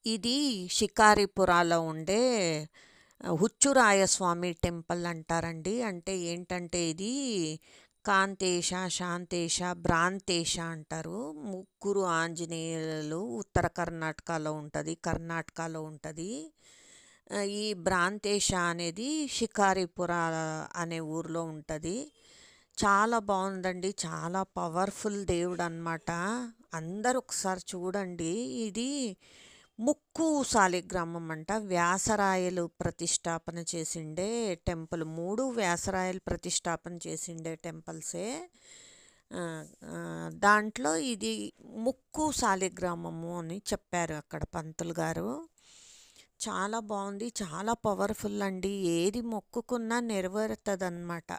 ఇది షికారిపురాలో ఉండే హుచ్చురాయస్వామి టెంపుల్ అంటారండి. అంటే ఏంటంటే ఇది కాంతేశ, శాంతేశ, భ్రాంతేశ అంటారు. ముగ్గురు ఆంజనేయులు ఉత్తర కర్ణాటకలో ఉంటుంది, కర్ణాటకలో ఉంటుంది. ఈ భ్రాంతేశ అనేది షికారిపుర అనే ఊర్లో ఉంటుంది. చాలా బాగుందండి. చాలా పవర్ఫుల్ దేవుడు అనమాట. అందరూ ఒకసారి చూడండి. ఇది ముక్కు సాలిగ్రామం అంట. వ్యాసరాయలు ప్రతిష్టాపన చేసిండే టెంపుల్. మూడు వ్యాసరాయలు ప్రతిష్టాపన చేసిండే టెంపుల్సే. ఆ, ఆ, దాంట్లో ఇది ముక్కు సాలిగ్రామము అని చెప్పారు అక్కడ పంతులు గారు. చాలా బాగుంది. చాలా పవర్ఫుల్ అండి. ఏది మొక్కుకున్నా నెరవేరుతుందన్నమాట.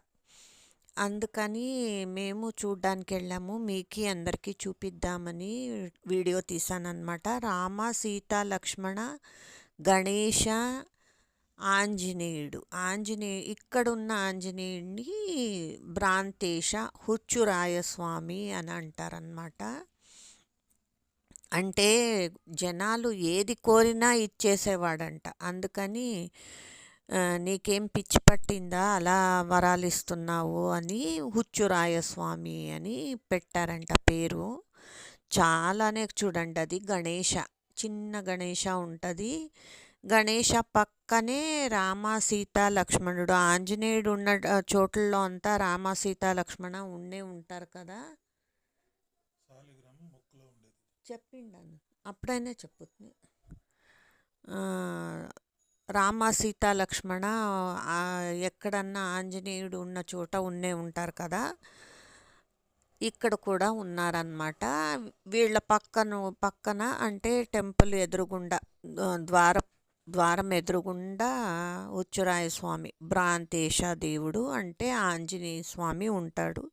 అందుకని మేము చూడ్డానికి వెళ్ళాము. మీకు అందరికీ చూపిద్దామని వీడియో తీసానన్నమాట. రామ, సీత, లక్ష్మణ, గణేష, ఇక్కడున్న ఆంజనేయుడిని భ్రాంతేశ, హుచ్చురాయస్వామి అని అంటారనమాట. అంటే జనాలు ఏది కోరినా ఇచ్చేసేవాడంట. అందుకని నీకేం పిచ్చి పట్టిందా అలా వరాలు ఇస్తున్నావు అని హుచ్చురాయస్వామి అని పెట్టారంట పేరు. చాలానే చూడండి, అది గణేష, చిన్న గణేష ఉంటుంది. గణేష పక్కనే రామ, సీత, లక్ష్మణుడు. ఆంజనేయుడు ఉన్న చోట్లలో అంతా రామ, సీత, లక్ష్మణ ఉండే ఉంటారు కదా. చెప్పిండాను అప్పుడైనా చెప్పుతుంది. రామ, సీత, లక్ష్మణ ఎక్కడన్నా ఆంజనేయుడు ఉన్న చోట ఉండే ఉంటారు కదా. ఇక్కడ కూడా ఉన్నారన్నమాట. వీళ్ళ పక్కన అంటే టెంపుల్ ఎదురుగుండా ద్వారం ఎదురుగుండా ఉచ్చురాయ స్వామి, భ్రాంతేశ దేవుడు అంటే ఆంజనేయ స్వామి ఉంటాడు.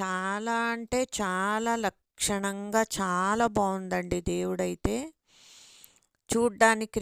చాలా అంటే చాలా లక్షణంగా చాలా బాగుందండి దేవుడైతే చూడ్డానికి.